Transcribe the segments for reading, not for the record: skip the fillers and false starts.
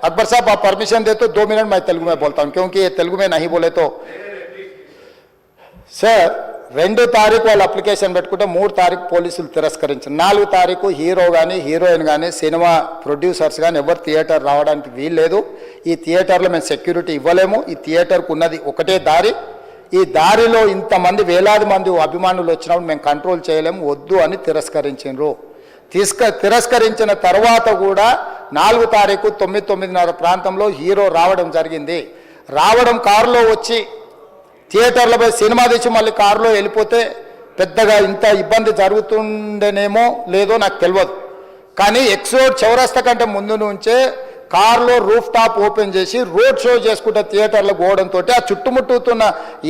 अकबर साहब आप परमिशन दे तो 2 मिनट मैं तेलुगु में बोलता हूँ, क्योंकि ये तेलुगु में नहीं बोले तो సార్ 2 తారీఖు వాళ్ళు అప్లికేషన్ పెట్టుకుంటే 3 తారీఖు పోలీసులు తిరస్కరించారు. 4 తారీఖు హీరో కానీ హీరోయిన్ కానీ సినిమా ప్రొడ్యూసర్స్ కానీ ఎవరు థియేటర్ రావడానికి వీల్లేదు. ఈ థియేటర్లో మేము సెక్యూరిటీ ఇవ్వలేము. ఈ థియేటర్కు ఉన్నది ఒకటే దారి. ఈ దారిలో ఇంతమంది వేలాది మంది అభిమానులు వచ్చినప్పుడు మేము కంట్రోల్ చేయలేము, వద్దు అని తిరస్కరించారు. తిరస్కరించిన తర్వాత కూడా 4 తారీఖు 9:30 ప్రాంతంలో హీరో రావడం జరిగింది. రావడం కారులో వచ్చి థియేటర్లో పోయి సినిమా తీసి మళ్ళీ కారులో వెళ్ళిపోతే పెద్దగా ఇంత ఇబ్బంది జరుగుతుండేనేమో లేదో నాకు తెలియదు. కానీ ఎక్స్రోడ్ చౌరస్తా కంటే ముందు నుంచే కారులో రూఫ్ టాప్ ఓపెన్ చేసి రోడ్ షో చేసుకుంటే థియేటర్లకు పోవడంతో ఆ చుట్టుముట్టుతున్న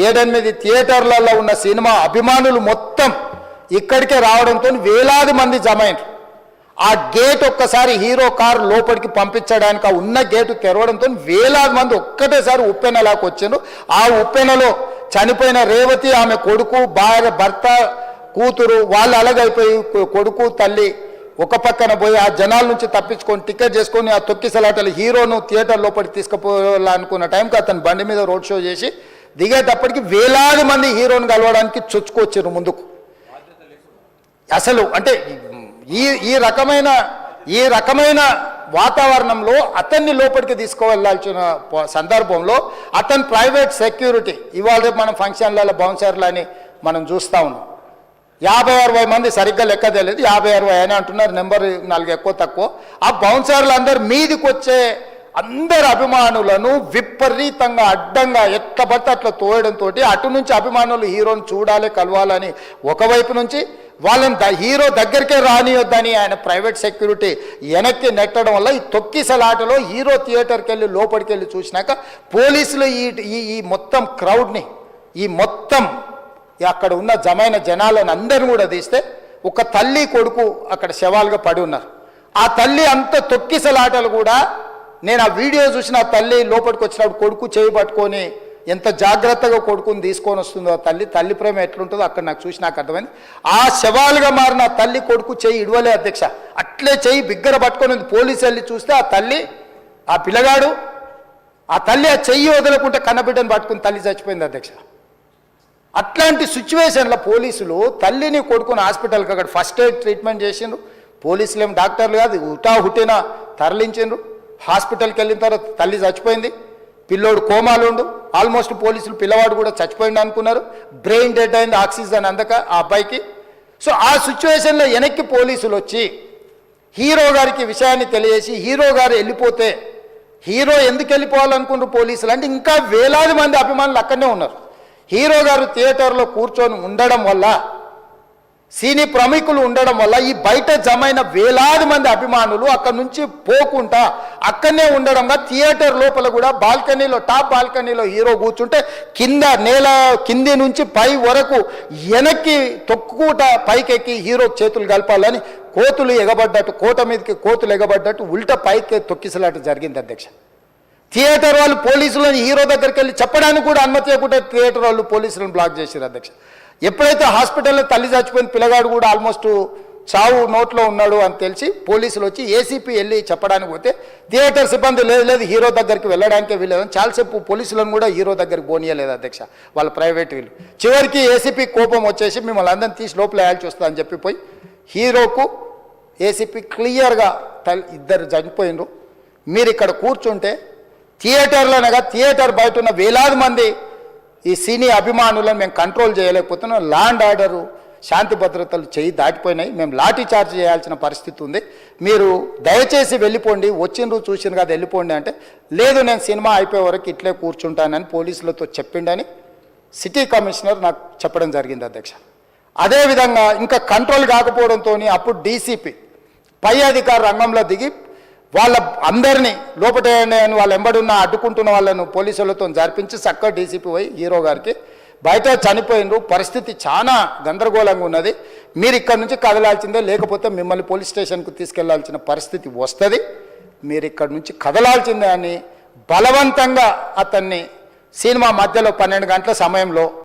7-8 థియేటర్లలో ఉన్న సినిమా అభిమానులు మొత్తం ఇక్కడికే రావడంతో వేలాది మంది జమైండ్రు. ఆ గేట్ ఒక్కసారి హీరో కారు లోపలికి పంపించడానికి ఆ ఉన్న గేటు తెరవడంతో వేలాది మంది ఒక్కటేసారి ఉప్పెనలాకు వచ్చారు. ఆ ఉప్పెనలో చనిపోయిన రేవతి, ఆమె కొడుకు, భార్య, భర్త, కూతురు వాళ్ళు అలాగైపోయి కొడుకు తల్లి ఒక పక్కన పోయి ఆ జనాల నుంచి తప్పించుకొని టికెట్ చేసుకొని ఆ తొక్కిసలాటలు హీరోను థియేటర్ లోపలికి తీసుకుపోవాలనుకున్న టైంకి అతను బండి మీద రోడ్ షో చేసి దిగేటప్పటికి వేలాది మంది హీరోను కలవడానికి చొచ్చుకొచ్చారు ముందుకు. అసలు అంటే ఈ రకమైన వాతావరణంలో అతన్ని లోపలికి తీసుకువెళ్ళాల్సిన సందర్భంలో అతను ప్రైవేట్ సెక్యూరిటీ ఇవాళ రేపు మనం ఫంక్షన్లలో బౌన్సర్లు అని మనం చూస్తూ ఉన్నాం. 50-60 మంది సరిగ్గా లెక్క తెలియదు, 50-60 అని అంటున్నారు, నెంబర్ 4 ఎక్కువ తక్కువ. ఆ బౌన్సర్లు అందరు మీదికి వచ్చే అందరు అభిమానులను విపరీతంగా అడ్డంగా ఎట్లబడితే అట్లా తోయడంతో అటు నుంచి అభిమానులు హీరోని చూడాలి, కలవాలని ఒకవైపు నుంచి వాళ్ళని హీరో దగ్గరికే రానియొద్దని ఆయన ప్రైవేట్ సెక్యూరిటీ వెనక్కి నెట్టడం వల్ల ఈ తొక్కిసలాటలో హీరో థియేటర్కి వెళ్ళి లోపలికి వెళ్ళి చూసినాక పోలీసులు ఈ మొత్తం క్రౌడ్ని ఈ మొత్తం అక్కడ ఉన్న జమైన జనాలను అందరిని కూడా తీస్తే ఒక తల్లి కొడుకు అక్కడ శవాలుగా పడి ఉన్నారు. ఆ తల్లి అంత తొక్కిసలాటలు కూడా నేను ఆ వీడియో చూసిన ఆ తల్లి లోపలికి వచ్చినప్పుడు కొడుకు చేయి పట్టుకొని ఎంత జాగ్రత్తగా కొడుకుని తీసుకొని వస్తుందో తల్లి ప్రేమ ఎట్లుంటుందో అక్కడ నాకు చూసి నాకు అర్థమైంది. ఆ శవాలుగా మారిన తల్లి కొడుకు చెయ్యి ఇడవలే అధ్యక్ష, అట్లే చెయ్యి బిగ్గర పట్టుకొని పోలీసు వెళ్ళి చూస్తే ఆ తల్లి ఆ పిల్లగాడు ఆ తల్లి ఆ చెయ్యి వదలకుంటే కన్నబిడ్డను పట్టుకుని తల్లి చచ్చిపోయింది అధ్యక్ష. అట్లాంటి సిచ్యువేషన్లో పోలీసులు తల్లిని కొడుకుని హాస్పిటల్కి అక్కడ ఫస్ట్ ఎయిడ్ ట్రీట్మెంట్ చేసిండ్రు. పోలీసులు ఏం డాక్టర్లు కాదు, హుటాహుటిన తరలించిండ్రు. హాస్పిటల్కి వెళ్ళిన తర్వాత తల్లి చచ్చిపోయింది, పిల్లోడు కోమాలు ఉండు. ఆల్మోస్ట్ పోలీసులు పిల్లవాడు కూడా చచ్చిపోయింది అనుకున్నారు. బ్రెయిన్ డెడ్ అయింది, ఆక్సిజన్ అందక ఆ అబ్బాయికి. సో ఆ సిచ్యువేషన్లో వెనక్కి పోలీసులు వచ్చి హీరో గారికి విషయాన్ని తెలియజేసి హీరో గారు వెళ్ళిపోతే హీరో ఎందుకు వెళ్ళిపోవాలనుకున్నారు పోలీసులు అంటే ఇంకా వేలాది మంది అభిమానులు అక్కడనే ఉన్నారు. హీరో గారు థియేటర్లో కూర్చొని ఉండడం వల్ల సినీ ప్రముఖులు ఉండడం వల్ల ఈ బయట జమైన వేలాది మంది అభిమానులు అక్కడ నుంచి పోకుండా అక్కడనే ఉండడంగా థియేటర్ లోపల కూడా బాల్కనీలో టాప్ బాల్కనీలో హీరో కూర్చుంటే నేల కింది నుంచి పై వరకు వెనక్కి తొక్కుట పైకెక్కి హీరో చేతులు కలపాలని కోతులు ఎగబడ్డట్టు కోట మీదకి కోతులు ఎగబడ్డట్టు ఉల్టా పైకి తొక్కిసలాట జరిగింది అధ్యక్ష. థియేటర్ వాళ్ళు పోలీసులను హీరో దగ్గరికి వెళ్ళి చెప్పడానికి కూడా అనుమతి ఇవ్వకుండా థియేటర్ వాళ్ళు పోలీసులను బ్లాక్ చేశారు అధ్యక్ష. ఎప్పుడైతే హాస్పిటల్లో తల్లి చచ్చిపోయిన పిల్లగాడు కూడా ఆల్మోస్ట్ చావు నోట్లో ఉన్నాడు అని తెలిసి పోలీసులు వచ్చి ఏసీపీ వెళ్ళి చెప్పడానికి పోతే థియేటర్ సిబ్బంది లేదు హీరో దగ్గరికి వెళ్ళడానికే వీళ్ళదని చాలాసేపు పోలీసులను కూడా హీరో దగ్గరికి పోనీయలేదు అధ్యక్ష వాళ్ళ ప్రైవేట్ వీళ్ళు. చివరికి ఏసీపీ కోపం వచ్చేసి మిమ్మల్ని అందరిని తీసి లోపల వేయాల్సి వస్తుందని అని చెప్పి పోయి హీరోకు ఏసీపీ క్లియర్గా ఇద్దరు చనిపోయినరు, మీరు ఇక్కడ కూర్చుంటే థియేటర్లోనగా థియేటర్ బయట ఉన్న వేలాది మంది ఈ సినీ అభిమానులను మేము కంట్రోల్ చేయలేకపోతున్నాం, ల్యాండ్ ఆర్డరు శాంతి భద్రతలు చేయి దాటిపోయినాయి, మేము లాఠీ చార్జ్ చేయాల్సిన పరిస్థితి ఉంది, మీరు దయచేసి వెళ్ళిపోండి, వచ్చిండ్రు చూసిండ్రు కదా వెళ్ళిపోండి అంటే లేదు నేను సినిమా అయిపోయే వరకు ఇట్లే కూర్చుంటానని పోలీసులతో చెప్పిండని సిటీ కమిషనర్ నాకు చెప్పడం జరిగింది అధ్యక్ష. అదేవిధంగా ఇంకా కంట్రోల్ కాకపోవడంతో అప్పుడు డీసీపీ పై అధికారి రంగంలో దిగి వాళ్ళ అందరినీ లోపట వాళ్ళు ఎంబడున్న అడ్డుకుంటున్న వాళ్ళను పోలీసులతో జరిపించి చక్కగా డీసీపీ పోయి హీరో గారికి బయట చనిపోయినరు, పరిస్థితి చాలా గందరగోళంగా ఉన్నది, మీరు ఇక్కడ నుంచి కదలాల్సిందే లేకపోతే మిమ్మల్ని పోలీస్ స్టేషన్కు తీసుకెళ్లాల్సిన పరిస్థితి వస్తుంది, మీరు ఇక్కడ నుంచి కదలాల్సిందే అని బలవంతంగా అతన్ని సినిమా మధ్యలో 12 గంటల సమయంలో